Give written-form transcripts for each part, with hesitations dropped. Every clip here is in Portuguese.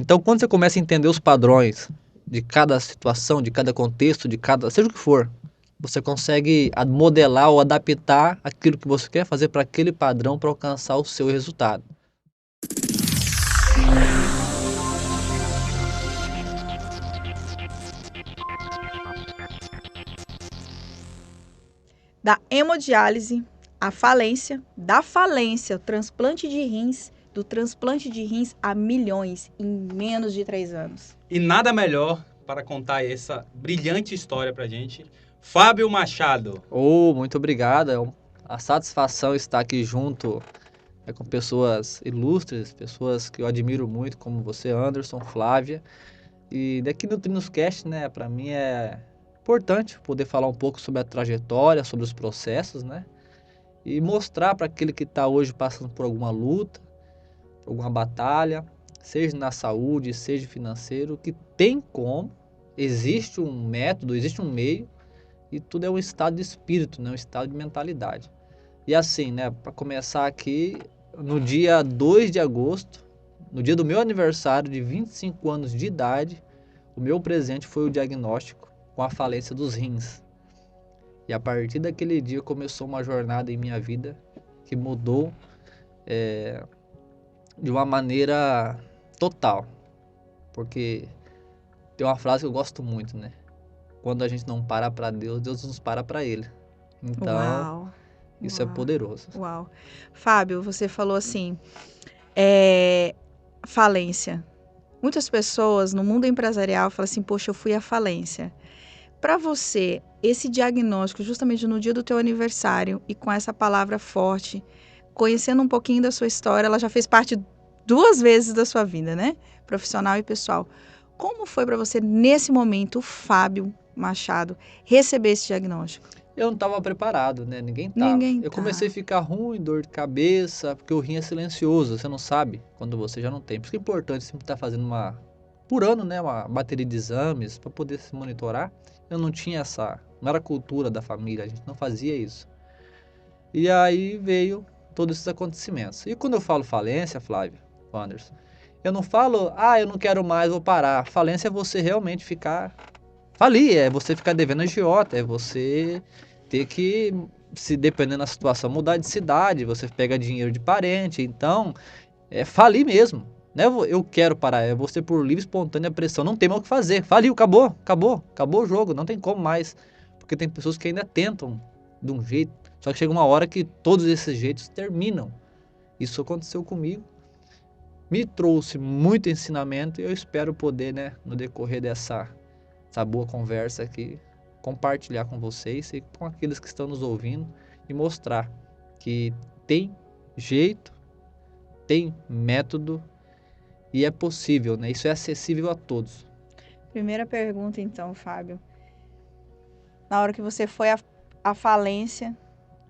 Então, quando você começa a entender os padrões de cada situação, de cada contexto, de cada, seja o que for, você consegue modelar ou adaptar aquilo que você quer fazer para aquele padrão para alcançar o seu resultado. Da hemodiálise à falência, da falência, o transplante de rins, do transplante de rins a milhões em menos de 3 anos. E nada melhor para contar essa brilhante história pra gente, Fábio Machado. Muito obrigado. A satisfação estar aqui junto com pessoas ilustres, pessoas que eu admiro muito, como você, Anderson, Flávia. E daqui no Trinuscast, né, para mim é importante poder falar um pouco sobre a trajetória, sobre os processos, né? E mostrar para aquele que está hoje passando por alguma luta, por alguma batalha, seja na saúde, seja financeiro, que tem como, existe um método, existe um meio, e tudo é um estado de espírito, né? Um estado de mentalidade. E assim, né, para começar aqui, no dia 2 de agosto, no dia do meu aniversário de 25 anos de idade, o meu presente foi o diagnóstico com a falência dos rins. E a partir daquele dia começou uma jornada em minha vida que mudou de uma maneira total. Porque tem uma frase que eu gosto muito, né? Quando a gente não para para Deus, Deus nos para para Ele. Então, Uau! isso é poderoso. Uau! Fábio, você falou assim, falência. Muitas pessoas no mundo empresarial falam assim, poxa, eu fui à falência. Para você, esse diagnóstico, justamente no dia do teu aniversário, e com essa palavra forte, conhecendo um pouquinho da sua história, ela já fez parte 2 vezes da sua vida, né? Profissional e pessoal. Como foi para você, nesse momento, o Fábio Machado, receber esse diagnóstico? Eu não estava preparado, né? Ninguém estava. Ninguém Eu tá. comecei a ficar ruim, dor de cabeça, porque o rim é silencioso, você não sabe quando você já não tem. Por isso que é importante sempre estar fazendo por ano, né, uma bateria de exames para poder se monitorar. Eu não tinha não era cultura da família, a gente não fazia isso. E aí veio todos esses acontecimentos. E quando eu falo falência, Flávio, Anderson, eu não falo, eu não quero mais, vou parar. Falência é você realmente falir, é você ficar devendo agiota, é você ter que, se dependendo da situação, mudar de cidade, você pega dinheiro de parente, então é falir mesmo. Não é eu quero parar, é você por livre, espontânea pressão, não tem mais o que fazer, faliu, acabou o jogo, não tem como mais, porque tem pessoas que ainda tentam de um jeito, só que chega uma hora que todos esses jeitos terminam. Isso aconteceu comigo, me trouxe muito ensinamento e eu espero poder, né, no decorrer essa boa conversa aqui, compartilhar com vocês e com aqueles que estão nos ouvindo e mostrar que tem jeito, tem método e é possível, né? Isso é acessível a todos. Primeira pergunta, então, Fábio. Na hora que você foi à falência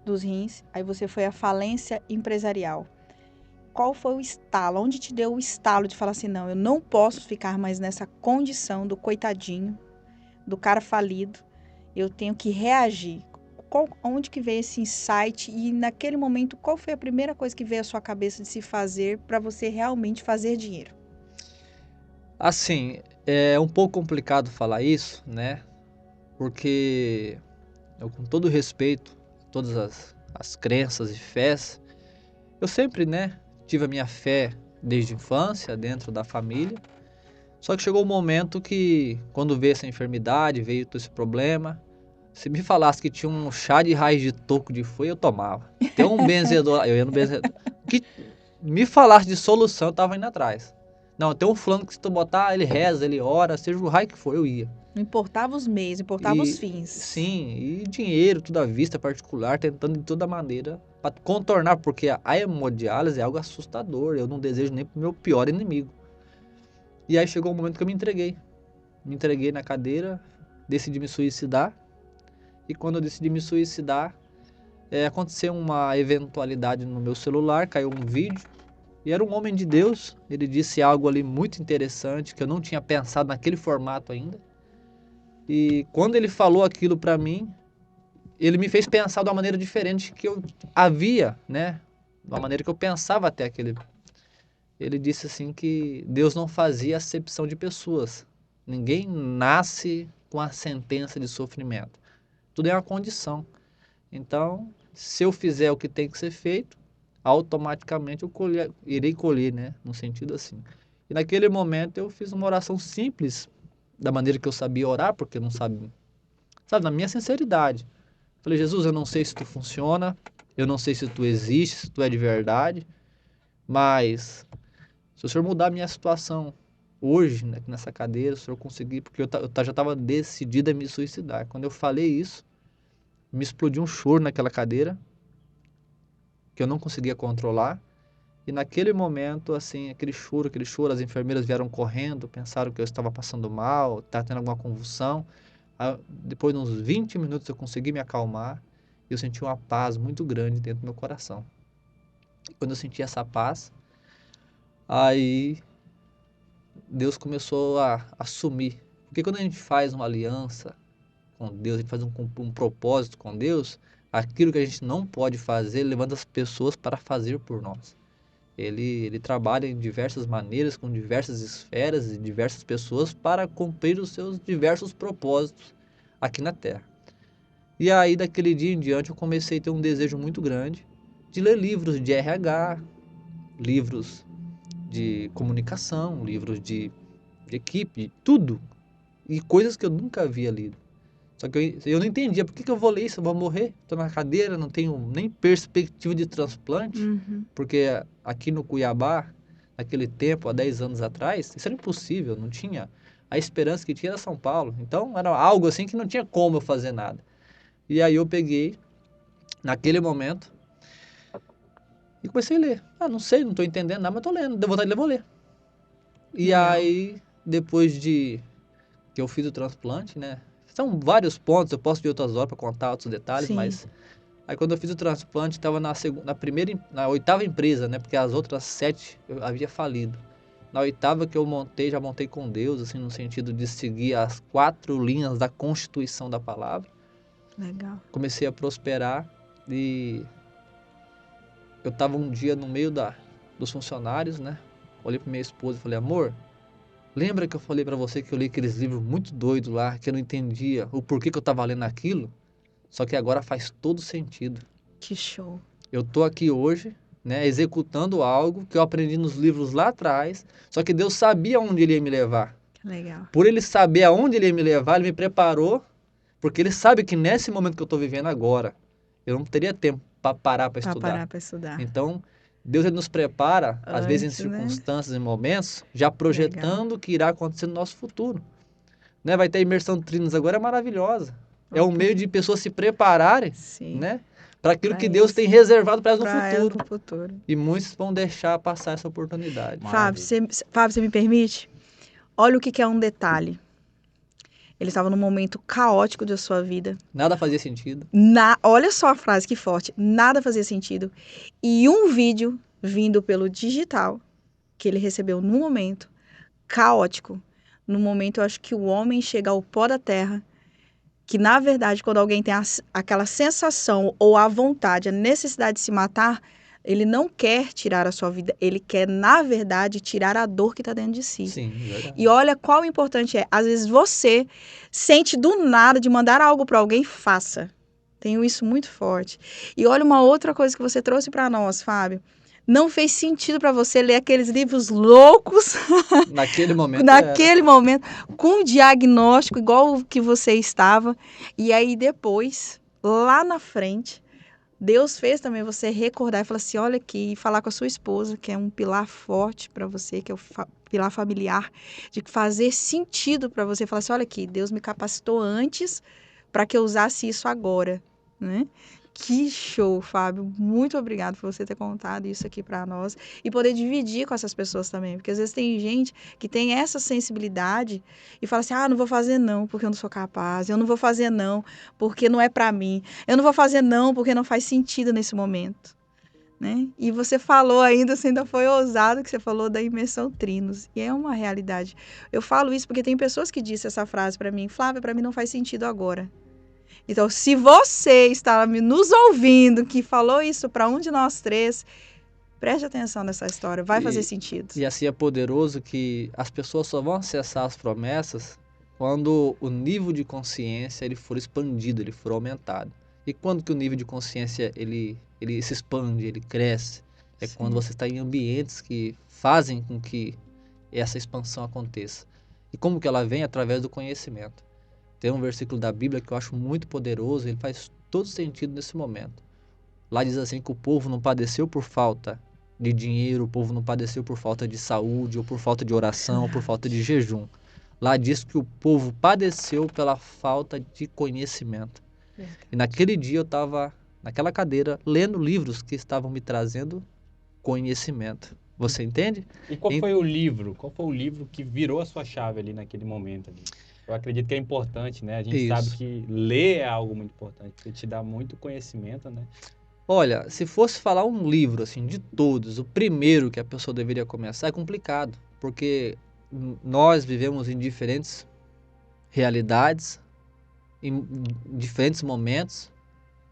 dos rins, aí você foi à falência empresarial. Qual foi o estalo? Onde te deu o estalo de falar assim, não, eu não posso ficar mais nessa condição do coitadinho, do cara falido, eu tenho que reagir. Onde que veio esse insight e naquele momento, qual foi a primeira coisa que veio à sua cabeça de se fazer para você realmente fazer dinheiro? Assim, é um pouco complicado falar isso, né? Porque eu, com todo respeito, todas as crenças e fés, eu sempre, né, tive a minha fé desde a infância, dentro da família. Só que chegou um momento que, quando veio essa enfermidade, veio todo esse problema, se me falasse que tinha um chá de raiz de toco de folha, eu tomava. Tem um benzedor, eu ia no benzedor. Que me falasse de solução, eu tava indo atrás. Não, tem um fulano que se tu botar, ele reza, ele ora, seja o raio que for, eu ia. Não importava os meios, importava os fins. Sim, e dinheiro, tudo à vista, particular, tentando de toda maneira para contornar, porque a hemodiálise é algo assustador, eu não desejo nem pro meu pior inimigo. E aí chegou um momento que eu me entreguei na cadeira, decidi me suicidar, e quando eu decidi me suicidar, aconteceu uma eventualidade no meu celular, caiu um vídeo, e era um homem de Deus, ele disse algo ali muito interessante, que eu não tinha pensado naquele formato ainda, e quando ele falou aquilo para mim, ele me fez pensar de uma maneira diferente que eu havia, né? De uma maneira que eu pensava até aquele ele disse assim que Deus não fazia acepção de pessoas. Ninguém nasce com a sentença de sofrimento. Tudo é uma condição. Então, se eu fizer o que tem que ser feito, automaticamente eu irei colher, né? No sentido assim. E naquele momento eu fiz uma oração simples, da maneira que eu sabia orar, porque eu não sabia, sabe, na minha sinceridade. Falei, Jesus, eu não sei se tu funciona, eu não sei se tu existe, se tu é de verdade, mas se o Senhor mudar a minha situação hoje, né, nessa cadeira, se o Senhor conseguir, porque já estava decidido a me suicidar. Quando eu falei isso, me explodiu um choro naquela cadeira, que eu não conseguia controlar. E naquele momento, assim, aquele choro, as enfermeiras vieram correndo, pensaram que eu estava passando mal, estava tendo alguma convulsão. Aí, depois de uns 20 minutos eu consegui me acalmar e eu senti uma paz muito grande dentro do meu coração. E quando eu senti essa paz, aí Deus começou a assumir. Porque quando a gente faz uma aliança com Deus, a gente faz um propósito com Deus, aquilo que a gente não pode fazer, Ele levanta as pessoas para fazer por nós. Ele trabalha em diversas maneiras, com diversas esferas e diversas pessoas para cumprir os seus diversos propósitos aqui na Terra. E aí, daquele dia em diante, eu comecei a ter um desejo muito grande de ler livros de RH, livros de comunicação, livros de equipe, tudo. E coisas que eu nunca havia lido. Só que eu não entendia, por que eu vou ler isso? Eu vou morrer? Estou na cadeira, não tenho nem perspectiva de transplante. Porque aqui no Cuiabá, naquele tempo, há 10 anos atrás, isso era impossível, não tinha. A esperança que tinha era São Paulo. Então, era algo assim que não tinha como eu fazer nada. E aí eu peguei, naquele momento, e comecei a ler. Ah, não sei, não estou entendendo nada, mas estou lendo. Deu vontade de ler, vou ler. E Legal. aí, depois de que eu fiz o transplante, né? São vários pontos, eu posso de outras horas para contar outros detalhes, Sim. mas aí quando eu fiz o transplante, estava na oitava empresa, né? Porque as outras 7 eu havia falido. Na oitava que eu montei, já montei com Deus, assim, no sentido de seguir as 4 linhas da constituição da palavra. Legal. Comecei a prosperar e eu estava um dia no meio dos funcionários, né? Olhei para minha esposa e falei, amor, lembra que eu falei para você que eu li aqueles livros muito doidos lá, que eu não entendia o porquê que eu estava lendo aquilo? Só que agora faz todo sentido. Que show. Eu tô aqui hoje, né, executando algo que eu aprendi nos livros lá atrás, só que Deus sabia onde Ele ia me levar. Que legal. Por Ele saber aonde Ele ia me levar, Ele me preparou, porque Ele sabe que nesse momento que eu estou vivendo agora, eu não teria tempo para parar para Para estudar. parar para estudar. Então, Deus ele nos prepara, às vezes em Antes, né? circunstâncias, em momentos, já projetando o que irá acontecer no nosso futuro. Né? Vai ter a imersão de trinos agora, é maravilhosa. É um Opa. meio de pessoas se prepararem, Sim. né, para aquilo Pra que Deus isso. tem reservado para elas no Para elas futuro. no futuro. E muitos vão deixar passar essa oportunidade. Fábio, Maravilha. você me permite? Olha o que é um detalhe. Ele estava num momento caótico da sua vida. Nada fazia sentido. Olha só a frase, que forte. Nada fazia sentido. E um vídeo vindo pelo digital, que ele recebeu num momento caótico. No momento, eu acho que o homem chega ao pó da terra, que na verdade, quando alguém tem aquela sensação ou a vontade, a necessidade de se matar, ele não quer tirar a sua vida, ele quer, na verdade, tirar a dor que está dentro de si. Sim, verdade. E olha qual o importante é. Às vezes você sente do nada de mandar algo para alguém, faça. Tenho isso muito forte. E olha uma outra coisa que você trouxe para nós, Fábio. Não fez sentido para você ler aqueles livros loucos Naquele momento naquele momento, com um diagnóstico igual o que você estava. E aí depois, lá na frente, Deus fez também você recordar e falar assim, olha aqui, e falar com a sua esposa, que é um pilar forte para você, que é o pilar familiar, de fazer sentido para você. Falar assim, olha aqui, Deus me capacitou antes para que eu usasse isso agora, né? Que show, Fábio. Muito obrigado por você ter contado isso aqui para nós e poder dividir com essas pessoas também, porque às vezes tem gente que tem essa sensibilidade e fala assim, não vou fazer não, porque eu não sou capaz, eu não vou fazer não, porque não é para mim, eu não vou fazer não, porque não faz sentido nesse momento, né? E você falou ainda, você ainda foi ousado, que você falou da imersão Trinos, e é uma realidade. Eu falo isso porque tem pessoas que disseram essa frase para mim, Flávia, para mim não faz sentido agora. Então, se você está nos ouvindo, que falou isso para um de nós três, Preste atenção nessa história, vai fazer sentido. E assim é poderoso que as pessoas só vão acessar as promessas quando o nível de consciência ele for expandido, ele for aumentado. E quando que o nível de consciência ele se expande, ele cresce? É Sim. quando você está em ambientes que fazem com que essa expansão aconteça. E como que ela vem? Através do conhecimento. Tem um versículo da Bíblia que eu acho muito poderoso, ele faz todo sentido nesse momento. Lá diz assim que o povo não padeceu por falta de dinheiro, o povo não padeceu por falta de saúde, ou por falta de oração, ou por falta de jejum. Lá diz que o povo padeceu pela falta de conhecimento. E naquele dia eu estava naquela cadeira lendo livros que estavam me trazendo conhecimento. Você entende? E qual foi o livro? Qual foi o livro que virou a sua chave ali naquele momento ali? Eu acredito que é importante, né? A gente sabe Isso. que ler é algo muito importante, porque te dá muito conhecimento, né? Olha, se fosse falar um livro assim de todos, o primeiro que a pessoa deveria começar é complicado, porque nós vivemos em diferentes realidades, em diferentes momentos,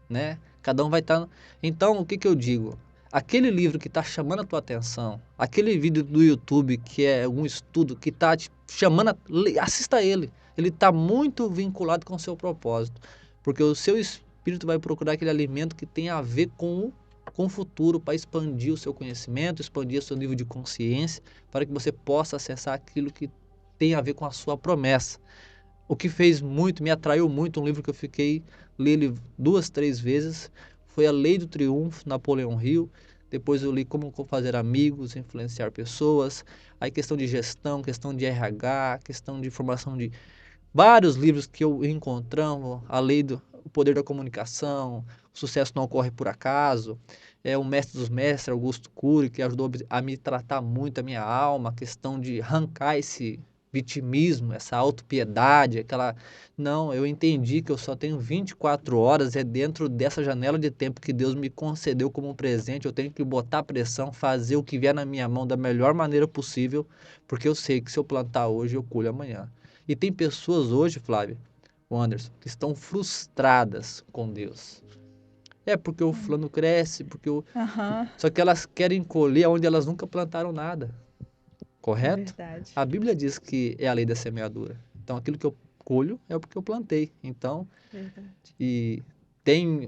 né? Cada um vai estar. Então, o que que eu digo? Aquele livro que está chamando a tua atenção, aquele vídeo do YouTube que é um estudo que está te chamando, assista ele. Ele está muito vinculado com o seu propósito, porque o seu espírito vai procurar aquele alimento que tem a ver com o futuro, para expandir o seu conhecimento, expandir o seu nível de consciência, para que você possa acessar aquilo que tem a ver com a sua promessa. O que fez muito, me atraiu muito, um livro que eu fiquei, li ele 2, 3 vezes, foi A Lei do Triunfo, Napoleão Hill. Depois eu li Como Fazer Amigos, Influenciar Pessoas. Aí questão de gestão, questão de RH, questão de formação de vários livros que eu encontramos, A Lei do o Poder da Comunicação, O Sucesso Não Ocorre por Acaso. É o Mestre dos Mestres, Augusto Cury, que ajudou a me tratar muito a minha alma, a questão de arrancar esse vitimismo, essa autopiedade, aquela... Não, eu entendi que eu só tenho 24 horas, é dentro dessa janela de tempo que Deus me concedeu como um presente, eu tenho que botar pressão, fazer o que vier na minha mão da melhor maneira possível, porque eu sei que se eu plantar hoje, eu colho amanhã. E tem pessoas hoje, Flávio, Anderson, que estão frustradas com Deus. É porque o fulano cresce, porque o... Aham, Só que elas querem colher onde elas nunca plantaram nada. é Correto? verdade. A Bíblia diz que é a lei da semeadura. Então, aquilo que eu colho é porque eu plantei. Então, Verdade. e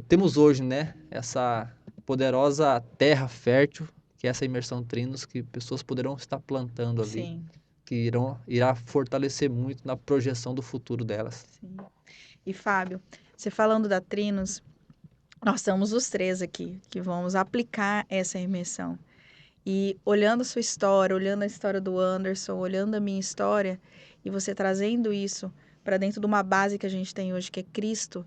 temos hoje, né, essa poderosa terra fértil, que é essa imersão Trinos, que pessoas poderão estar plantando ali, Sim, que irá fortalecer muito na projeção do futuro delas. sim. E Fábio, você falando da Trinos, nós somos os três aqui que vamos aplicar essa imersão. E olhando a sua história, olhando a história do Anderson, olhando a minha história, e você trazendo isso para dentro de uma base que a gente tem hoje, que é Cristo,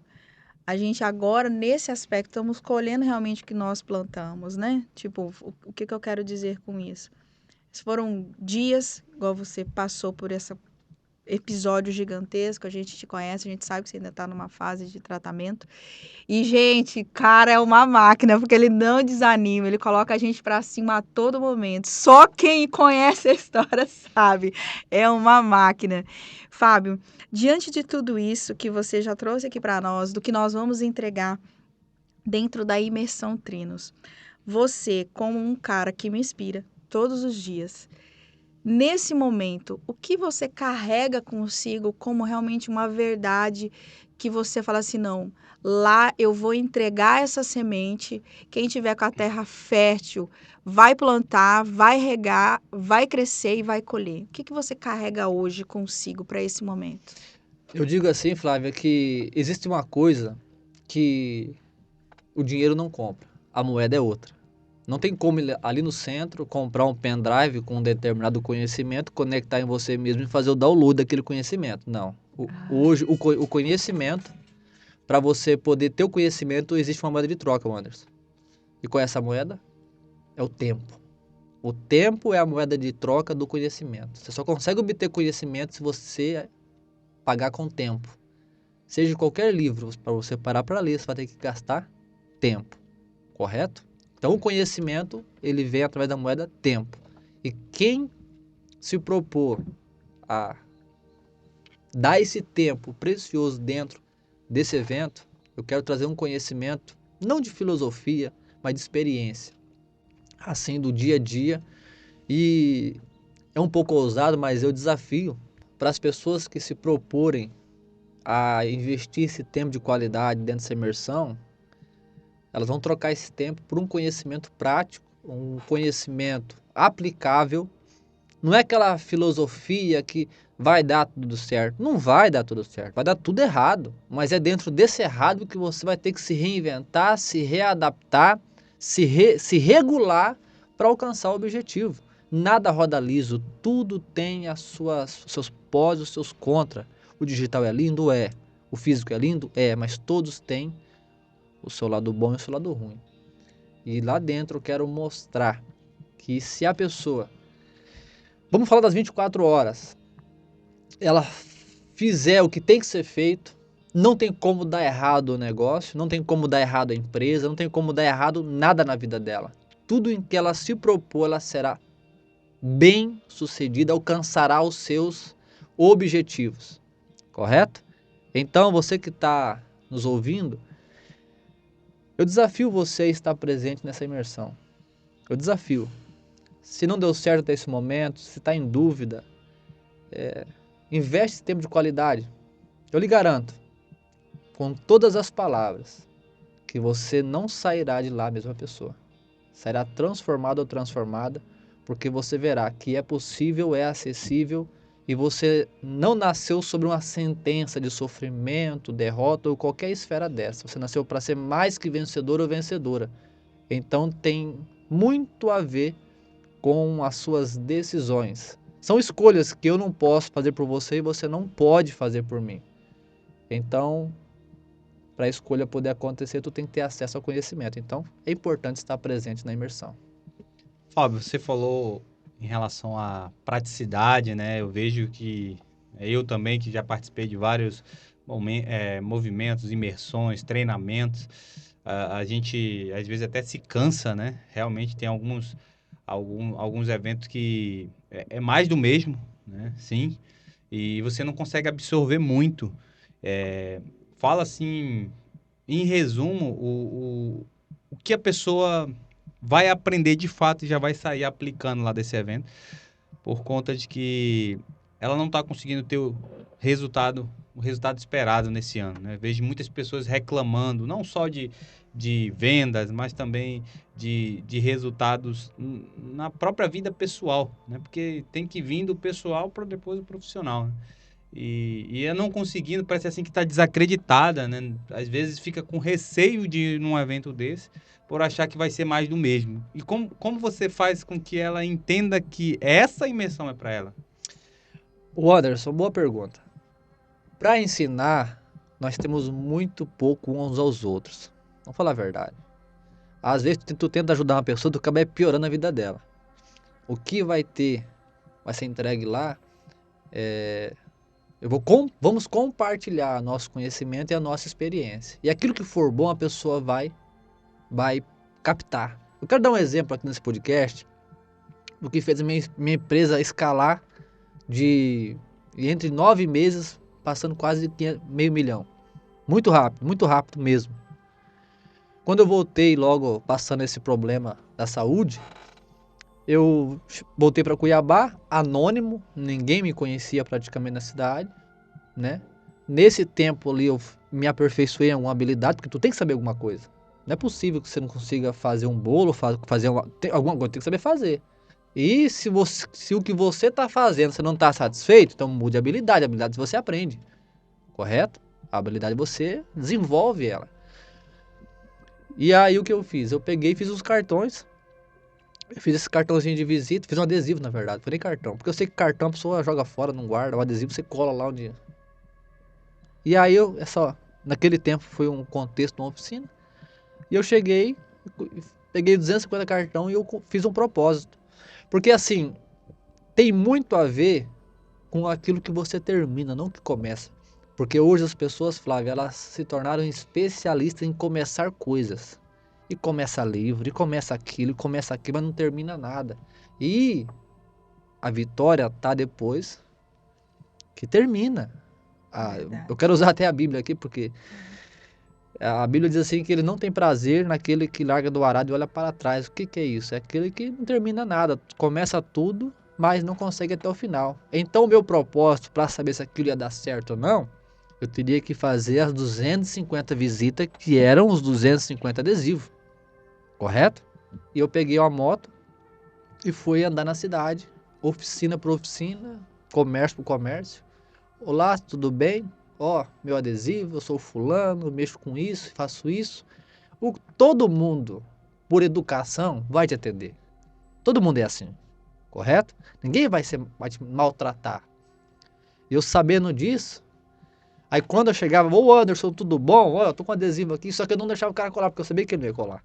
a gente agora, nesse aspecto, estamos colhendo realmente o que nós plantamos, né? Tipo, o que que eu quero dizer com isso? Foram dias, igual você passou por esse episódio gigantesco, a gente te conhece, a gente sabe que você ainda está numa fase de tratamento. E, gente, cara, é uma máquina, porque ele não desanima, ele coloca a gente pra cima a todo momento. Só quem conhece a história sabe. É uma máquina. Fábio, diante de tudo isso que você já trouxe aqui pra nós, do que nós vamos entregar dentro da imersão Trinos, você, como um cara que me inspira todos os dias, nesse momento, o que você carrega consigo como realmente uma verdade que você fala assim, não, lá eu vou entregar essa semente, quem tiver com a terra fértil vai plantar, vai regar, vai crescer e vai colher. O que que você carrega hoje consigo para esse momento? Eu digo assim, Flávia, que existe uma coisa que o dinheiro não compra, a moeda é outra. Não tem como ali no centro comprar um pendrive com um determinado conhecimento, conectar em você mesmo e fazer o download daquele conhecimento. Não. Hoje, o conhecimento, para você poder ter o conhecimento, existe uma moeda de troca, Anderson. E qual é essa moeda? É o tempo. O tempo é a moeda de troca do conhecimento. Você só consegue obter conhecimento se você pagar com tempo. Seja qualquer livro, para você parar para ler, você vai ter que gastar tempo. Correto? Então, o conhecimento, ele vem através da moeda tempo. E quem se propor a dar esse tempo precioso dentro desse evento, eu quero trazer um conhecimento, não de filosofia, mas de experiência. assim, do dia a dia. E é um pouco ousado, mas eu desafio para as pessoas que se proporem a investir esse tempo de qualidade dentro dessa imersão, elas vão trocar esse tempo por um conhecimento prático, um conhecimento aplicável. Não é aquela filosofia que vai dar tudo certo. Não vai dar tudo certo, vai dar tudo errado. Mas é dentro desse errado que você vai ter que se reinventar, se readaptar, se regular para alcançar o objetivo. Nada roda liso, tudo tem os seus pós e os seus contras. O digital é lindo? É. O físico é lindo? É, mas todos têm o seu lado bom e o seu lado ruim. E lá dentro eu quero mostrar que se a pessoa, vamos falar das 24 horas, ela fizer o que tem que ser feito, não tem como dar errado o negócio, não tem como dar errado a empresa, não tem como dar errado nada na vida dela. Tudo em que ela se propor, ela será bem sucedida, alcançará os seus objetivos, correto? Então, você que está nos ouvindo, eu desafio você a estar presente nessa imersão. Eu desafio. Se não deu certo até esse momento, se está em dúvida, investe esse tempo de qualidade. Eu lhe garanto, com todas as palavras, que você não sairá de lá a mesma pessoa. Sairá transformado ou transformada, porque você verá que é possível, é acessível e você não nasceu sobre uma sentença de sofrimento, derrota ou qualquer esfera dessa. Você nasceu para ser mais que vencedor ou vencedora. Então tem muito a ver com as suas decisões. São escolhas que eu não posso fazer por você e você não pode fazer por mim. Então, para a escolha poder acontecer, tu tem que ter acesso ao conhecimento. Então, é importante estar presente na imersão. Fábio, você falou em relação à praticidade, né? Eu vejo que eu também, que já participei de vários movimentos, imersões, treinamentos, a gente às vezes até se cansa, né? Realmente tem alguns eventos que é mais do mesmo, né? Sim, e você não consegue absorver muito. Fala assim, em resumo, o que a pessoa vai aprender de fato e já vai sair aplicando lá desse evento, por conta de que ela não está conseguindo ter o resultado esperado nesse ano, né? Vejo muitas pessoas reclamando, não só de vendas, mas também de resultados na própria vida pessoal, né? Porque tem que vir do pessoal para depois do profissional, né? E eu não conseguindo, parece assim que está desacreditada, né? Às vezes fica com receio de ir num evento desse, por achar que vai ser mais do mesmo. E como você faz com que ela entenda que essa imersão é para ela? O Anderson, boa pergunta. Para ensinar, nós temos muito pouco uns aos outros. Vamos falar a verdade. Às vezes tu tenta ajudar uma pessoa, tu acaba piorando a vida dela. O que vai ser entregue lá, vamos compartilhar nosso conhecimento e a nossa experiência. E aquilo que for bom, a pessoa vai captar. Eu quero dar um exemplo aqui nesse podcast do que fez a minha empresa escalar de entre 9 meses, passando quase meio milhão. Muito rápido mesmo. Quando eu voltei logo passando esse problema da saúde, eu voltei para Cuiabá, anônimo, ninguém me conhecia praticamente na cidade, né? Nesse tempo ali eu me aperfeiçoei em alguma habilidade, porque tu tem que saber alguma coisa. Não é possível que você não consiga fazer um bolo, fazer alguma coisa, tem que saber fazer. E se o que você está fazendo você não está satisfeito, então mude a habilidade. A habilidade você aprende, correto? A habilidade você desenvolve ela. E aí o que eu fiz? Eu peguei e fiz os cartões. Eu fiz esse cartãozinho de visita, fiz um adesivo na verdade, foi nem cartão. Porque eu sei que cartão a pessoa joga fora, não guarda, o adesivo você cola lá onde. E aí naquele tempo foi um contexto, uma oficina. E eu cheguei, peguei 250 cartão e eu fiz um propósito. Porque assim, tem muito a ver com aquilo que você termina, não que começa. Porque hoje as pessoas, Flávia, elas se tornaram especialistas em começar coisas. E começa livro, e começa aquilo, mas não termina nada. E a vitória tá depois que termina. Eu quero usar até a Bíblia aqui, porque A Bíblia diz assim que ele não tem prazer naquele que larga do arado e olha para trás. O que que é isso? É aquele que não termina nada, começa tudo, mas não consegue até o final. Então o meu propósito para saber se aquilo ia dar certo ou não, eu teria que fazer as 250 visitas, que eram os 250 adesivos, correto? E eu peguei uma moto e fui andar na cidade, oficina por oficina, comércio por comércio. Olá, tudo bem? Ó, meu adesivo, eu sou fulano, mexo com isso, faço isso. Todo mundo, por educação, vai te atender. Todo mundo é assim, correto? Ninguém vai te maltratar. Eu sabendo disso, aí quando eu chegava, ô Anderson, tudo bom? Ó, eu tô com adesivo aqui, só que eu não deixava o cara colar, porque eu sabia que ele não ia colar.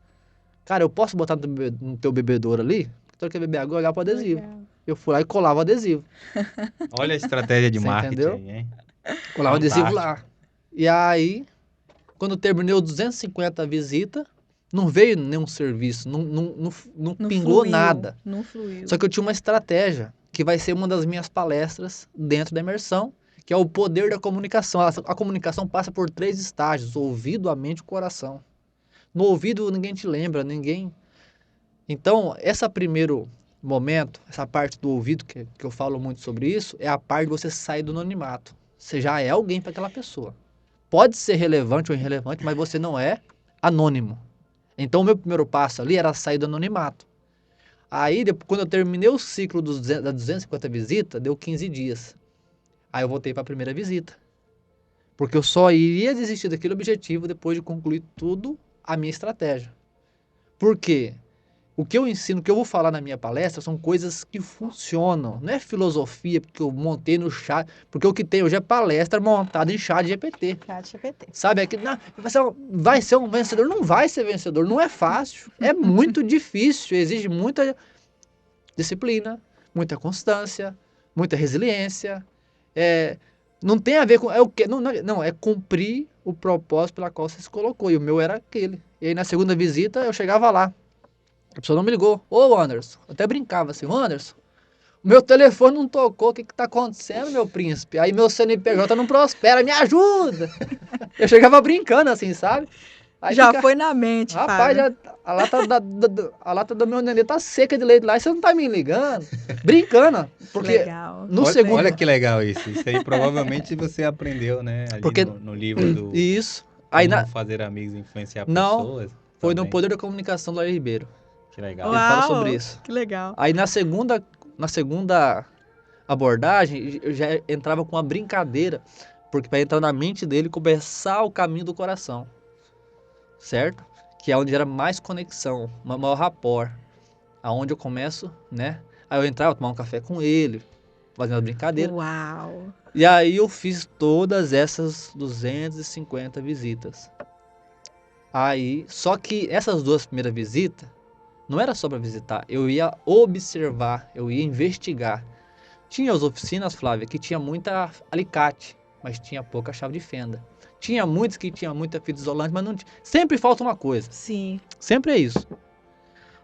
Cara, eu posso botar no teu bebedouro ali? Tu quer beber água, olhar pro adesivo. Legal. Eu fui lá e colava o adesivo. Olha a estratégia de Você marketing entendeu? aí, hein? Colava o adesivo Fantástico. lá. E aí, quando eu terminei os 250 visitas, não veio nenhum serviço, não Não pingou fluiu, nada. não fluiu. Só que eu tinha uma estratégia, que vai ser uma das minhas palestras dentro da imersão, que é o poder da comunicação. A comunicação passa por 3 estágios: ouvido, a mente e o coração. No ouvido ninguém te lembra, ninguém. Então, esse primeiro momento, essa parte do ouvido, que eu falo muito sobre isso, é a parte de você sair do anonimato. Você já é alguém para aquela pessoa. Pode ser relevante ou irrelevante, mas você não é anônimo. Então, o meu primeiro passo ali era sair do anonimato. Aí, depois, quando eu terminei o ciclo das 250 visitas, deu 15 dias. Aí eu voltei para a primeira visita. Porque eu só iria desistir daquele objetivo depois de concluir tudo a minha estratégia. Por quê? O que eu ensino, o que eu vou falar na minha palestra são coisas que funcionam. Não é filosofia porque eu montei no chat, porque o que tem hoje é palestra montada em chat GPT. ChatGPT. Sabe, é que não, vai ser um vencedor. Não vai ser vencedor, não é fácil. É muito difícil, exige muita disciplina, muita constância, muita resiliência. É, não tem a ver com. É o quê? Não, é cumprir o propósito pela qual você se colocou. E o meu era aquele. E aí na segunda visita eu chegava lá. A pessoa não me ligou. Ô Anderson, eu até brincava assim, Anderson, o meu telefone não tocou, o que que tá acontecendo, meu príncipe? Aí meu CNPJ não prospera, me ajuda! Eu chegava brincando assim, sabe? Aí Já fica, foi na mente, rapaz, Fábio. a lata do meu nenê tá seca de leite lá e você não tá me ligando. Brincando, porque Legal. no Olha segundo... que legal isso. Isso aí provavelmente você aprendeu, né? Ali Porque no livro do isso, aí Como Fazer Amigos e Influenciar não, Pessoas foi no também. Poder da Comunicação do Larry Ribeiro. Que legal. Ele fala sobre Uau, isso. que legal. Aí na segunda abordagem, eu já entrava com uma brincadeira, porque para entrar na mente dele, começar o caminho do coração, certo? Que é onde era mais conexão, uma maior rapport, aonde eu começo, né? Aí eu entrava, tomar um café com ele, fazendo uma brincadeira. Uau. E aí eu fiz todas essas 250 visitas. Aí, só que essas 2 primeiras visitas, não era só para visitar, eu ia observar, eu ia investigar. Tinha as oficinas, Flávia, que tinha muita alicate, mas tinha pouca chave de fenda. Tinha muitos que tinha muita fita isolante, mas não tinha. Sempre falta uma coisa. Sim. Sempre é isso.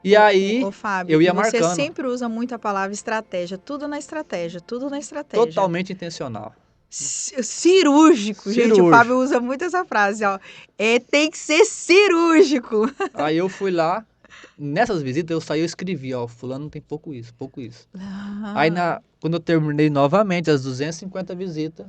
E aí, Ô, Fábio, eu ia e você marcando. sempre usa muito a palavra estratégia. Tudo na estratégia, tudo na estratégia. Totalmente intencional. Cirúrgico. Gente, o Cirúrgico. Fábio usa muito essa frase, ó. Tem que ser cirúrgico. Aí eu fui lá, nessas visitas eu saí e escrevi, ó, fulano tem pouco isso, pouco isso. Aí quando eu terminei novamente as 250 visitas,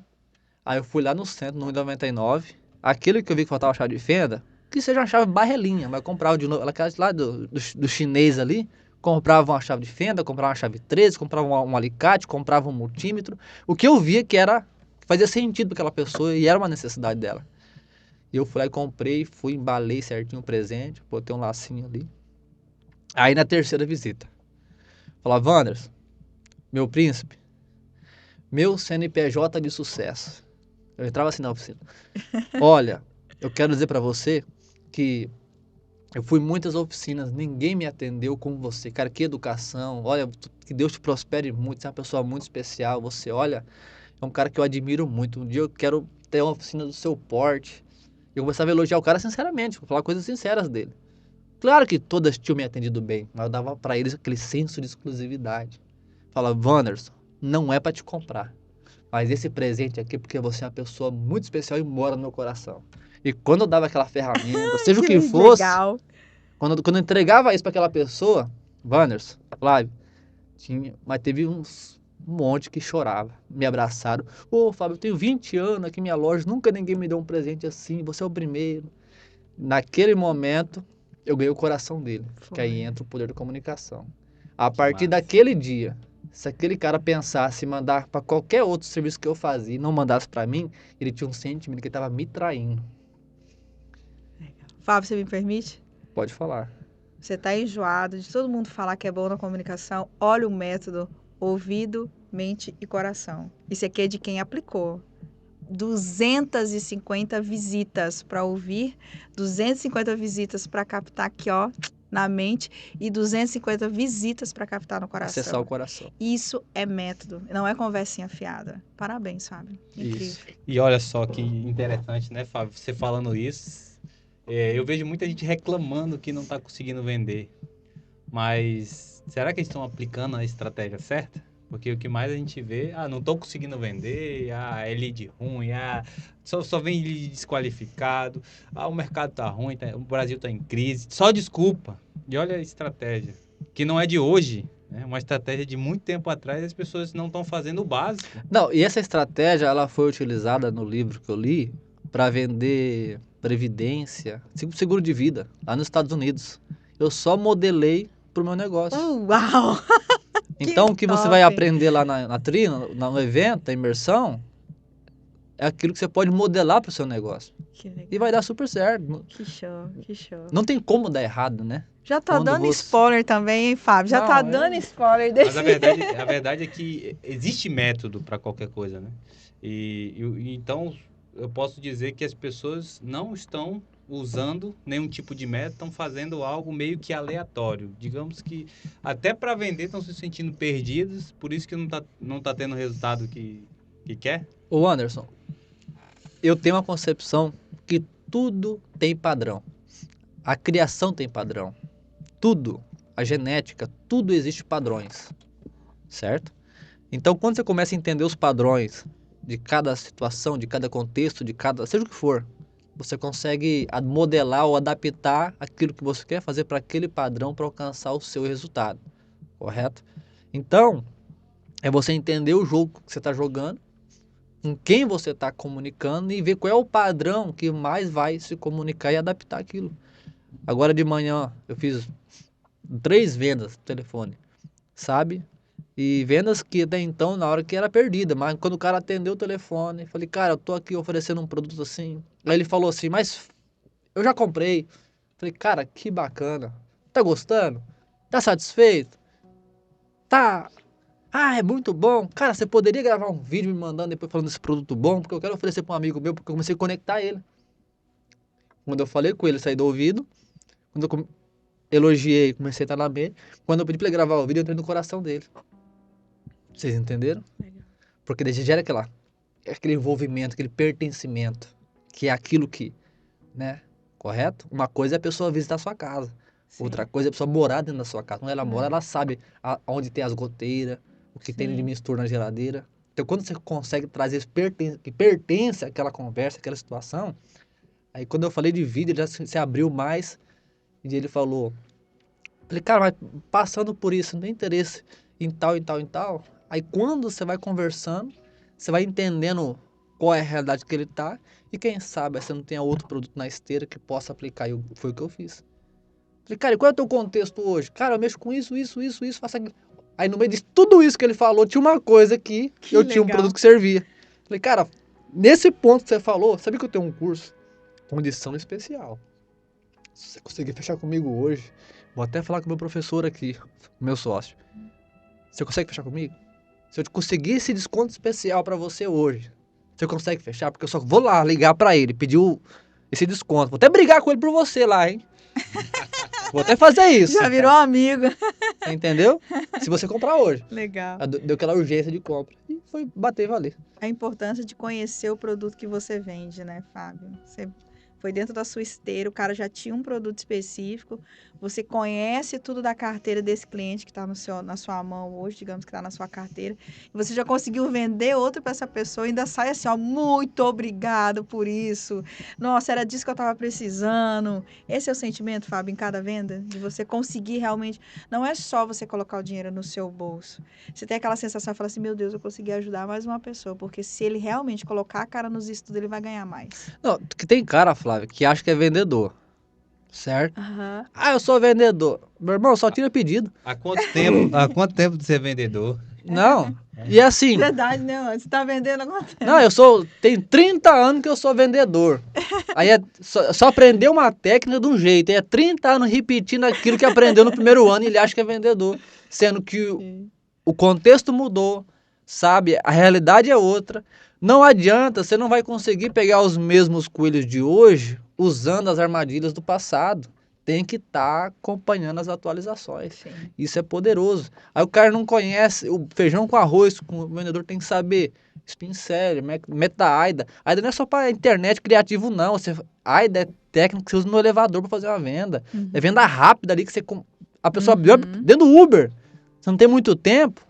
aí eu fui lá no centro, no 99, aquilo que eu vi que faltava chave de fenda, que seja uma chave barrelinha, mas comprava de novo, aquela lá do chinês ali, comprava uma chave de fenda, comprava uma chave 13, comprava um alicate, comprava um multímetro, o que eu via que fazia sentido para aquela pessoa e era uma necessidade dela. E eu fui lá e comprei, embalei certinho o presente, botei um lacinho ali. Aí na terceira visita, falava, Wanderson, meu príncipe, meu CNPJ de sucesso. Eu entrava assim na oficina. Olha, eu quero dizer pra você que eu fui em muitas oficinas, ninguém me atendeu como você. Cara, que educação. Olha, que Deus te prospere muito. Você é uma pessoa muito especial. Você, olha, é um cara que eu admiro muito. Um dia eu quero ter uma oficina do seu porte. Eu começava a elogiar o cara sinceramente, falar coisas sinceras dele. Claro que todas tinham me atendido bem, mas eu dava pra eles aquele senso de exclusividade. Falava, Wanderson, não é pra te comprar. Mas esse presente aqui é porque você é uma pessoa muito especial e mora no meu coração. E quando eu dava aquela ferramenta, seja o que Que fosse, legal. quando eu entregava isso para aquela pessoa, Wanners, Flávio, mas teve um monte que chorava, me abraçaram. Ô, Fábio, eu tenho 20 anos aqui na minha loja, nunca ninguém me deu um presente assim, você é o primeiro. Naquele momento, eu ganhei o coração dele, que aí Foi. entra o poder da comunicação. A Que partir massa. daquele dia, se aquele cara pensasse em mandar para qualquer outro serviço que eu fazia e não mandasse para mim, ele tinha um sentimento que ele estava me traindo. Fábio, você me permite? Pode falar. Você tá enjoado de todo mundo falar que é bom na comunicação. Olha o método ouvido, mente e coração. Isso aqui é de quem aplicou. 250 visitas para ouvir, 250 visitas para captar aqui, ó, na mente e 250 visitas para captar no Acessar o coração. coração. Isso é método, não é conversinha fiada. Parabéns, Fábio. Incrível. Isso. E olha só que interessante, né, Fábio? Você falando isso, eu vejo muita gente reclamando que não está conseguindo vender. Mas será que eles estão aplicando a estratégia certa? Porque o que mais a gente vê, não estou conseguindo vender, é lead ruim, só vem lead desqualificado, o mercado tá ruim, o Brasil tá em crise, só desculpa. E olha a estratégia, que não é de hoje, né? Uma estratégia de muito tempo atrás, as pessoas não estão fazendo o básico. Não, e essa estratégia ela foi utilizada no livro que eu li para vender previdência, seguro de vida, lá nos Estados Unidos. Eu só modelei pro meu negócio. Uau! Então, Que o que você top! vai aprender lá na trina, no evento, a imersão, é aquilo que você pode modelar pro seu negócio. Que legal. E vai dar super certo. Que show, que show. Não tem como dar errado, né? Já tá Quando dando você- spoiler também, hein, Fábio? Já Não, tá é- dando spoiler Mas desse. a verdade é que existe método para qualquer coisa, né? E então eu posso dizer que as pessoas não estão usando nenhum tipo de método, estão fazendo algo meio que aleatório. Digamos que até para vender estão se sentindo perdidos, por isso que não tá tendo o resultado que quer. Ô Anderson, eu tenho uma concepção que tudo tem padrão. A criação tem padrão. Tudo, a genética, tudo existe padrões, certo? Então, quando você começa a entender os padrões de cada situação, de cada contexto, de cada, seja o que for, você consegue modelar ou adaptar aquilo que você quer fazer para aquele padrão para alcançar o seu resultado, correto? Então, é você entender o jogo que você está jogando, com quem você está comunicando e ver qual é o padrão que mais vai se comunicar e adaptar aquilo. Agora de manhã eu fiz 3 vendas no telefone, sabe? E vendas que até então, na hora que era perdida, mas quando o cara atendeu o telefone, falei, cara, eu tô aqui oferecendo um produto assim. Aí ele falou assim, mas eu já comprei. Falei, cara, que bacana. Tá gostando? Tá satisfeito? Tá. Ah, é muito bom. Cara, você poderia gravar um vídeo me mandando depois falando desse produto bom, porque eu quero oferecer para um amigo meu, porque eu comecei a conectar ele. Quando eu falei com ele, saí do ouvido. Quando eu elogiei, comecei a estar na mente. Quando eu pedi pra ele gravar o vídeo, eu entrei no coração dele. Vocês entenderam? Legal. Porque daí gera aquele envolvimento, aquele pertencimento, que é aquilo que, né? Correto? Uma coisa é a pessoa visitar a sua casa. Sim. Outra coisa é a pessoa morar dentro da sua casa. Quando ela mora, É. ela sabe onde tem as goteiras, o que tem de Sim. mistura na geladeira. Então, quando você consegue trazer isso que pertence àquela conversa, àquela situação, aí quando eu falei de vida, ele já se abriu mais e ele falou, falei, cara, mas passando por isso, não tem interesse em tal, em tal, em tal. Aí quando você vai conversando, você vai entendendo qual é a realidade que ele tá e quem sabe você não tenha outro produto na esteira que possa aplicar. E foi o que eu fiz. Falei, cara, e qual é o teu contexto hoje? Cara, eu mexo com isso, faço aquilo. Aí no meio de tudo isso que ele falou, tinha uma coisa que eu tinha um legal. produto que servia. Falei, cara, nesse ponto que você falou, sabe que eu tenho um curso? Condição especial. Se você conseguir fechar comigo hoje, vou até falar com o meu professor aqui, meu sócio. Você consegue fechar comigo? Se eu conseguir esse desconto especial pra você hoje, você consegue fechar? Porque eu só vou lá ligar pra ele, pedir esse desconto. Vou até brigar com ele por você lá, hein? Vou até fazer isso. Já virou amigo. Você entendeu? Se você comprar hoje. Legal. Deu aquela urgência de compra. E foi bater e valer. A importância de conhecer o produto que você vende, né, Fábio? Você foi dentro da sua esteira, o cara já tinha um produto específico, Você conhece tudo da carteira desse cliente que está na sua mão hoje, digamos que está na sua carteira. E você já conseguiu vender outro para essa pessoa e ainda sai assim, ó, muito obrigado por isso. Nossa, era disso que eu estava precisando. Esse é o sentimento, Fábio, em cada venda? De você conseguir realmente... Não é só você colocar o dinheiro no seu bolso. Você tem aquela sensação de falar assim, meu Deus, eu consegui ajudar mais uma pessoa. Porque se ele realmente colocar a cara nos estudos, ele vai ganhar mais. Não, que tem cara, Flávio, que acha que é vendedor, certo? Aham. Ah, eu sou vendedor. Meu irmão, só tira pedido. Há quanto tempo de ser vendedor? Não. E assim, Verdade, né, mano? Você tá vendendo agora? não, tem 30 anos que eu sou vendedor. Aí só aprendeu uma técnica de um jeito. Aí é 30 anos repetindo aquilo que aprendeu no primeiro ano e ele acha que é vendedor. Sendo que o contexto mudou, sabe? A realidade é outra. Não adianta, você não vai conseguir pegar os mesmos coelhos de hoje usando as armadilhas do passado. Tem que estar acompanhando as atualizações. Sim. Isso é poderoso. Aí o cara não conhece o feijão com arroz, o vendedor tem que saber. Spin Seller, método da AIDA. AIDA não é só para internet criativo, não. AIDA é técnico que você usa no elevador para fazer uma venda. É venda rápida ali que você... A pessoa dentro do Uber. Você não tem muito tempo.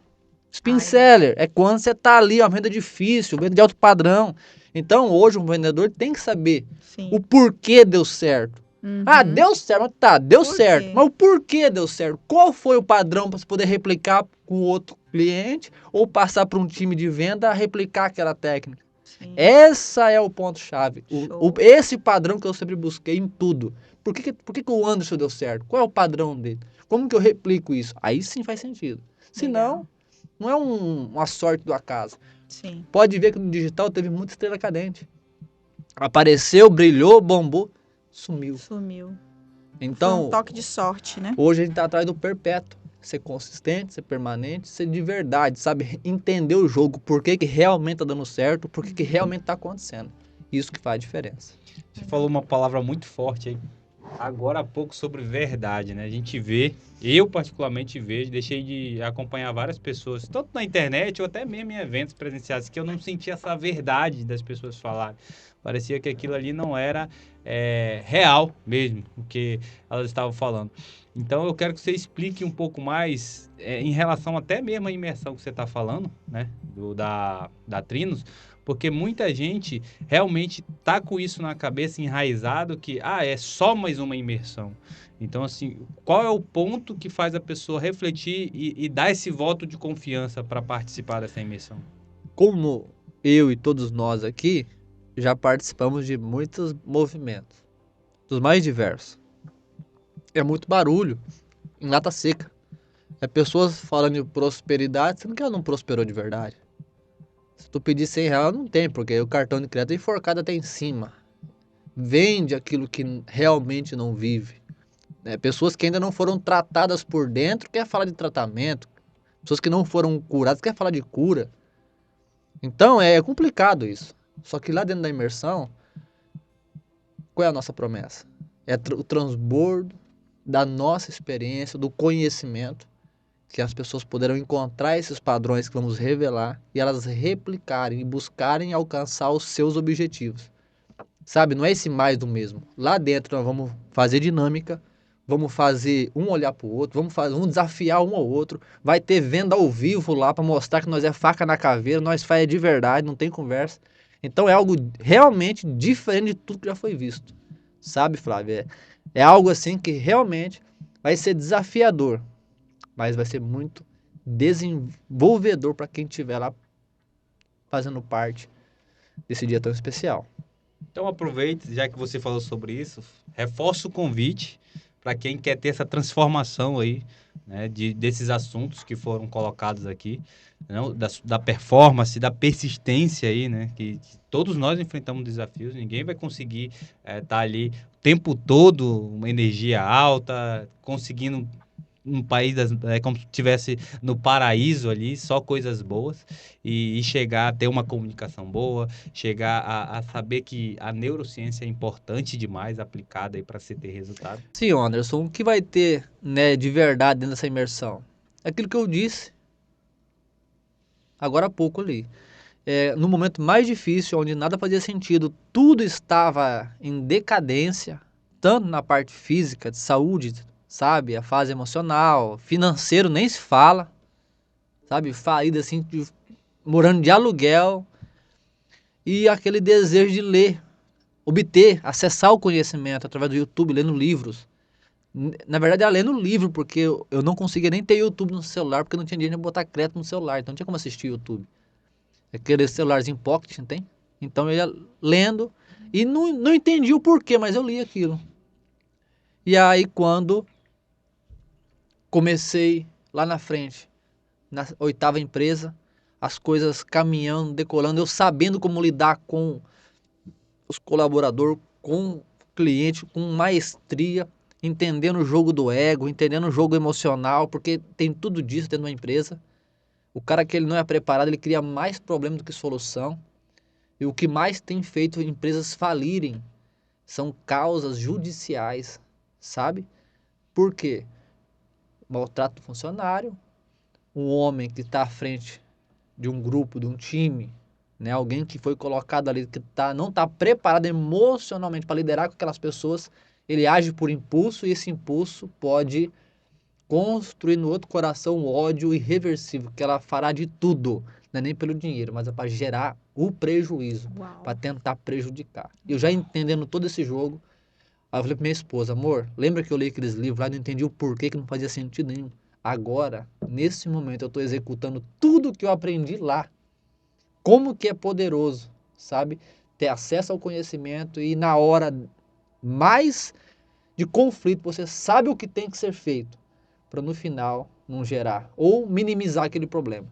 Spin AIDA. Seller é quando você tá ali, uma venda difícil, venda de alto padrão. Então, hoje, um vendedor tem que saber Sim. o porquê deu certo. Ah, deu certo, mas tá, deu Por certo. quê? Mas o porquê deu certo? Qual foi o padrão para você poder replicar com outro cliente ou passar para um time de venda a replicar aquela técnica? Sim. Essa é o ponto-chave. Show. Esse padrão que eu sempre busquei em tudo. Por que o Anderson deu certo? Qual é o padrão dele? Como que eu replico isso? Aí sim faz sentido. Senão, não é uma sorte do acaso. Sim. Pode ver que no digital teve muita estrela cadente. Apareceu, brilhou, bombou, sumiu. Sumiu. Foi Então, um toque de sorte, né? hoje a gente tá atrás do perpétuo. Ser consistente, ser permanente, ser de verdade, sabe? Entender o jogo, por que realmente tá dando certo, por que realmente tá acontecendo. Isso que faz a diferença. Você falou uma palavra muito forte aí, agora há pouco, sobre verdade, né? A gente vê, eu particularmente vejo, deixei de acompanhar várias pessoas, tanto na internet ou até mesmo em eventos presenciais, que eu não sentia essa verdade das pessoas falarem. Parecia que aquilo ali não era real mesmo, o que elas estavam falando. Então, eu quero que você explique um pouco mais em relação até mesmo à imersão que você está falando, né? Da Trinos, porque muita gente realmente tá com isso na cabeça enraizado que, é só mais uma imersão. Então, assim, qual é o ponto que faz a pessoa refletir e dar esse voto de confiança para participar dessa imersão? Como eu e todos nós aqui já participamos de muitos movimentos, dos mais diversos. É muito barulho em lata seca. É pessoas falando de prosperidade, sendo que ela não prosperou de verdade. Se tu pedir 100 reais, não tem, porque o cartão de crédito é enforcado até em cima. Vende aquilo que realmente não vive. Pessoas que ainda não foram tratadas por dentro quer falar de tratamento. Pessoas que não foram curadas quer falar de cura. Então é complicado isso. Só que lá dentro da imersão, qual é a nossa promessa? É o transbordo da nossa experiência, do conhecimento, que as pessoas poderão encontrar esses padrões que vamos revelar e elas replicarem e buscarem alcançar os seus objetivos. Sabe, não é esse mais do mesmo. Lá dentro nós vamos fazer dinâmica, vamos fazer um olhar para o outro, vamos desafiar um ao outro, vai ter venda ao vivo lá para mostrar que nós é faca na caveira, nós faz de verdade, não tem conversa. Então é algo realmente diferente de tudo que já foi visto. Sabe, Flávio? É algo assim que realmente vai ser desafiador, mas vai ser muito desenvolvedor para quem estiver lá fazendo parte desse dia tão especial. Então aproveite, já que você falou sobre isso, reforça o convite para quem quer ter essa transformação aí, né, desses assuntos que foram colocados aqui, né, da performance, da persistência aí, né, que todos nós enfrentamos desafios, ninguém vai conseguir estar ali o tempo todo, uma energia alta, conseguindo um país como se estivesse no paraíso ali, só coisas boas, e chegar a ter uma comunicação boa, chegar a saber que a neurociência é importante demais aplicada aí para se ter resultado. Sim, Anderson, o que vai ter, né, de verdade dentro dessa imersão? É aquilo que eu disse agora há pouco ali. No momento mais difícil, onde nada fazia sentido, tudo estava em decadência, tanto na parte física, de saúde, sabe? A fase emocional, financeiro nem se fala, sabe? Falida assim, morando de aluguel e aquele desejo de ler, obter, acessar o conhecimento através do YouTube, lendo livros. Na verdade, era lendo livro, porque eu não conseguia nem ter YouTube no celular, porque não tinha dinheiro de botar crédito no celular, então não tinha como assistir YouTube. Aquele celularzinho pocket, não tem? Então eu ia lendo e não entendi o porquê, mas eu li aquilo. E aí quando comecei lá na frente, na 8ª empresa, as coisas caminhando, decolando, eu sabendo como lidar com os colaboradores, com o cliente, com maestria, entendendo o jogo do ego, entendendo o jogo emocional, porque tem tudo disso dentro de uma empresa. O cara que ele não é preparado, ele cria mais problema do que solução. E o que mais tem feito empresas falirem são causas judiciais, sabe? Por quê? Maltrato do funcionário, um homem que está à frente de um grupo, de um time, né? Alguém que foi colocado ali, que não está preparado emocionalmente para liderar com aquelas pessoas, ele age por impulso e esse impulso pode construir no outro coração um ódio irreversível, que ela fará de tudo, não é nem pelo dinheiro, mas é para gerar o prejuízo, para tentar prejudicar. Eu já entendendo todo esse jogo, aí eu falei para minha esposa, amor, lembra que eu li aqueles livros lá e não entendi o porquê, que não fazia sentido nenhum. Agora, nesse momento, eu estou executando tudo que eu aprendi lá. Como que é poderoso, sabe? Ter acesso ao conhecimento e na hora mais de conflito, você sabe o que tem que ser feito para no final não gerar ou minimizar aquele problema.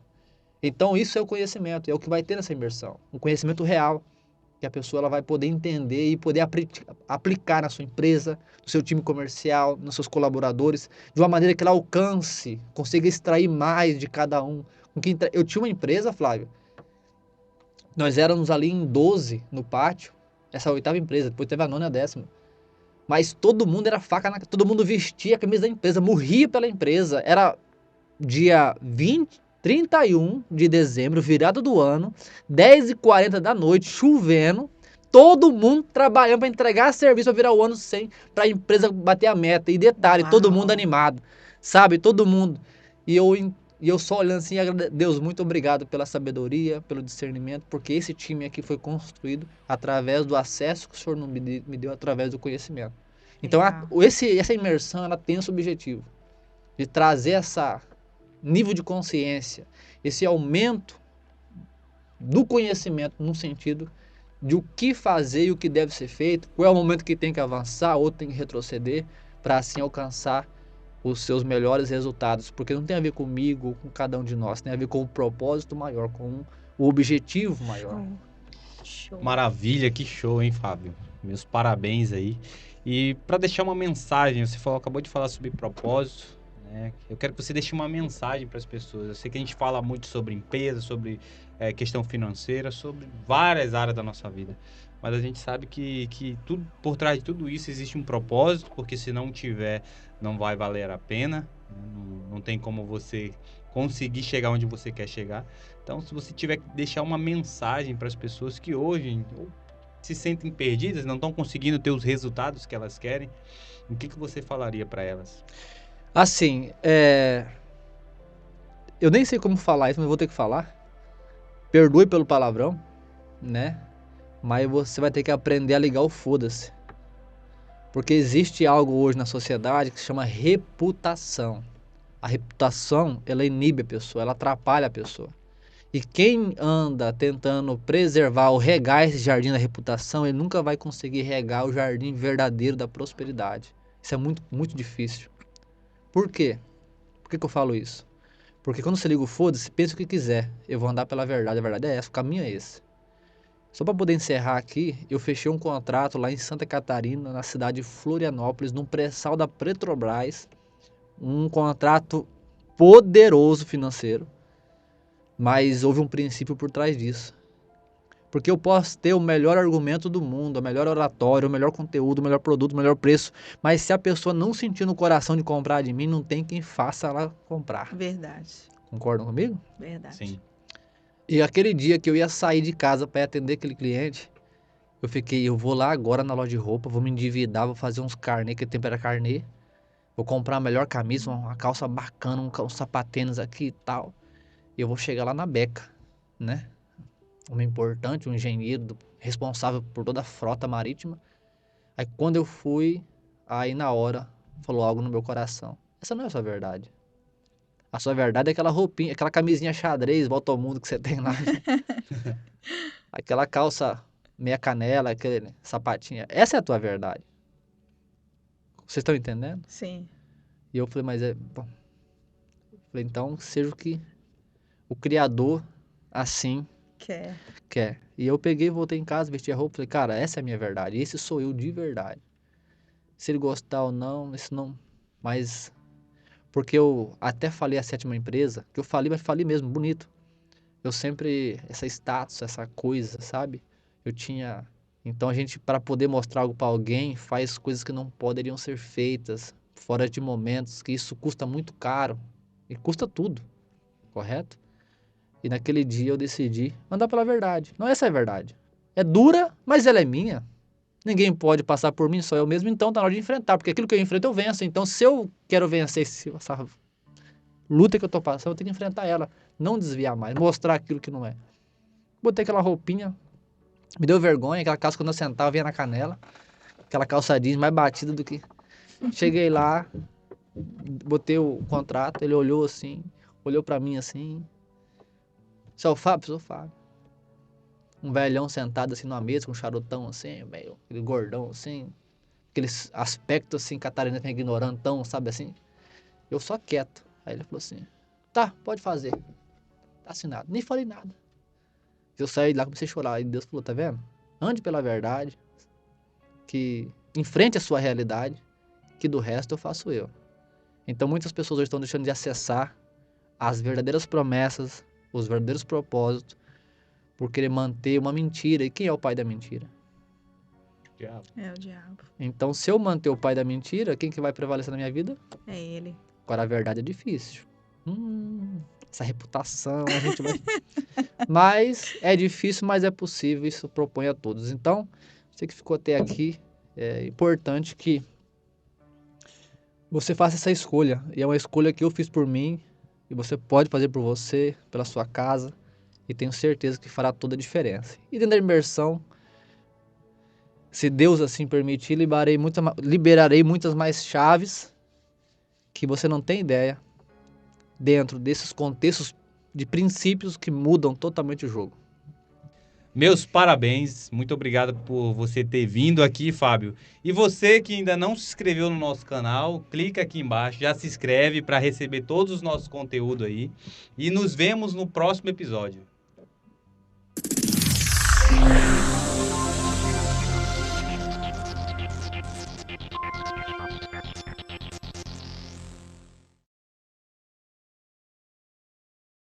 Então isso é o conhecimento, é o que vai ter nessa imersão. Um conhecimento real, que a pessoa ela vai poder entender e poder aplicar na sua empresa, no seu time comercial, nos seus colaboradores, de uma maneira que ela alcance, consiga extrair mais de cada um. Eu tinha uma empresa, Flávio, nós éramos ali em 12 no pátio, essa 8ª empresa, depois teve a 9ª e a 10ª. Mas todo mundo era faca, todo mundo vestia a camisa da empresa, morria pela empresa. Era dia 31 de dezembro, virada do ano, 10h40 da noite, chovendo, todo mundo trabalhando para entregar serviço para virar o ano sem, para a empresa bater a meta. E detalhe, todo mundo animado, sabe? Todo mundo. E eu só olhando assim, Deus, muito obrigado pela sabedoria, pelo discernimento, porque esse time aqui foi construído através do acesso que o Senhor me deu através do conhecimento. Então, essa imersão, ela tem esse objetivo de trazer essa nível de consciência, esse aumento do conhecimento no sentido de o que fazer e o que deve ser feito, qual é o momento que tem que avançar ou tem que retroceder para assim alcançar os seus melhores resultados, porque não tem a ver comigo ou com cada um de nós, tem a ver com o propósito maior, com o objetivo maior. Show. Maravilha, que show, hein, Fábio? Meus parabéns aí. E para deixar uma mensagem, você acabou de falar sobre propósito, né? Eu quero que você deixe uma mensagem para as pessoas. Eu sei que a gente fala muito sobre empresa, sobre questão financeira, sobre várias áreas da nossa vida. Mas a gente sabe que tudo, por trás de tudo isso existe um propósito, porque se não tiver, não vai valer a pena. Não tem como você conseguir chegar onde você quer chegar. Então, se você tiver que deixar uma mensagem para as pessoas que hoje se sentem perdidas, não estão conseguindo ter os resultados que elas querem, o que você falaria para elas? Assim, eu nem sei como falar isso, mas eu vou ter que falar. Perdoe pelo palavrão, né? Mas você vai ter que aprender a ligar o foda-se. Porque existe algo hoje na sociedade que se chama reputação. A reputação, ela inibe a pessoa, ela atrapalha a pessoa. E quem anda tentando preservar ou regar esse jardim da reputação, ele nunca vai conseguir regar o jardim verdadeiro da prosperidade. Isso é muito, muito difícil. Por quê? Por que eu falo isso? Porque quando você liga o foda-se, pensa o que quiser. Eu vou andar pela verdade, a verdade é essa, o caminho é esse. Só para poder encerrar aqui, eu fechei um contrato lá em Santa Catarina, na cidade de Florianópolis, num pré-sal da Petrobras. Um contrato poderoso financeiro. Mas houve um princípio por trás disso. Porque eu posso ter o melhor argumento do mundo, o melhor oratório, o melhor conteúdo, o melhor produto, o melhor preço. Mas se a pessoa não sentir no coração de comprar de mim, não tem quem faça ela comprar. Verdade. Concordam comigo? Verdade. Sim. E aquele dia que eu ia sair de casa para atender aquele cliente, eu vou lá agora na loja de roupa, vou me endividar, vou fazer uns carnê, que tempo era carnê. Vou comprar a melhor camisa, uma calça bacana, um sapatênis aqui e tal. E eu vou chegar lá na Beca, né? Homem importante, um engenheiro responsável por toda a frota marítima. Aí quando eu fui, aí na hora falou algo no meu coração. Essa não é a sua verdade. A sua verdade é aquela roupinha, aquela camisinha xadrez, volta ao mundo que você tem lá. Aquela calça meia canela, aquele sapatinho. Essa é a tua verdade. Vocês estão entendendo? Sim. E eu falei, mas é... Bom. Falei, então seja o que o Criador assim Quer. quer. E eu peguei, voltei em casa, vesti a roupa, falei, cara, essa é a minha verdade. Esse sou eu de verdade. Se ele gostar ou não, isso não... Mas... Porque eu até falei a 7ª empresa, que eu falei, mas falei mesmo, bonito. Eu sempre... Essa status, essa coisa, sabe? Eu tinha... Então a gente, para poder mostrar algo para alguém, faz coisas que não poderiam ser feitas, fora de momentos, que isso custa muito caro. E custa tudo, correto? E naquele dia eu decidi andar pela verdade. Não, essa é a verdade. É dura, mas ela é minha. Ninguém pode passar por mim, só eu mesmo, então tá na hora de enfrentar, porque aquilo que eu enfrento eu venço. Então se eu quero vencer essa luta que eu tô passando, eu tenho que enfrentar ela, não desviar mais, mostrar aquilo que não é. Botei aquela roupinha, me deu vergonha, aquela calça quando eu sentava vinha na canela, aquela calça jeans mais batida do que... Cheguei lá, botei o contrato, ele olhou assim, olhou pra mim assim. Sou o Fábio? Sou o Fábio. Um velhão sentado assim numa mesa, com um charutão assim, meio aquele gordão assim, aquele aspecto assim, catarinense me ignorando tão, sabe assim. Eu só quieto. Aí ele falou assim, tá, pode fazer. Tá assinado. Nem falei nada. Eu saí de lá, comecei a chorar. E Deus falou, tá vendo? Ande pela verdade, que enfrente a sua realidade, que do resto eu faço eu. Então muitas pessoas hoje estão deixando de acessar as verdadeiras promessas, os verdadeiros propósitos, por querer manter uma mentira. E quem é o pai da mentira? Diabo. É o diabo. Então, se eu manter o pai da mentira, quem que vai prevalecer na minha vida? É ele. Agora, a verdade é difícil. Essa reputação, a gente vai... Mas é difícil, mas é possível, isso propõe a todos. Então, você que ficou até aqui, é importante que você faça essa escolha. E é uma escolha que eu fiz por mim, e você pode fazer por você, pela sua casa, e tenho certeza que fará toda a diferença. E dentro da imersão, se Deus assim permitir, liberarei muitas mais chaves que você não tem ideia dentro desses contextos de princípios que mudam totalmente o jogo. Meus parabéns, muito obrigado por você ter vindo aqui, Fábio. E você que ainda não se inscreveu no nosso canal, clica aqui embaixo, já se inscreve para receber todos os nossos conteúdos aí. E nos vemos no próximo episódio.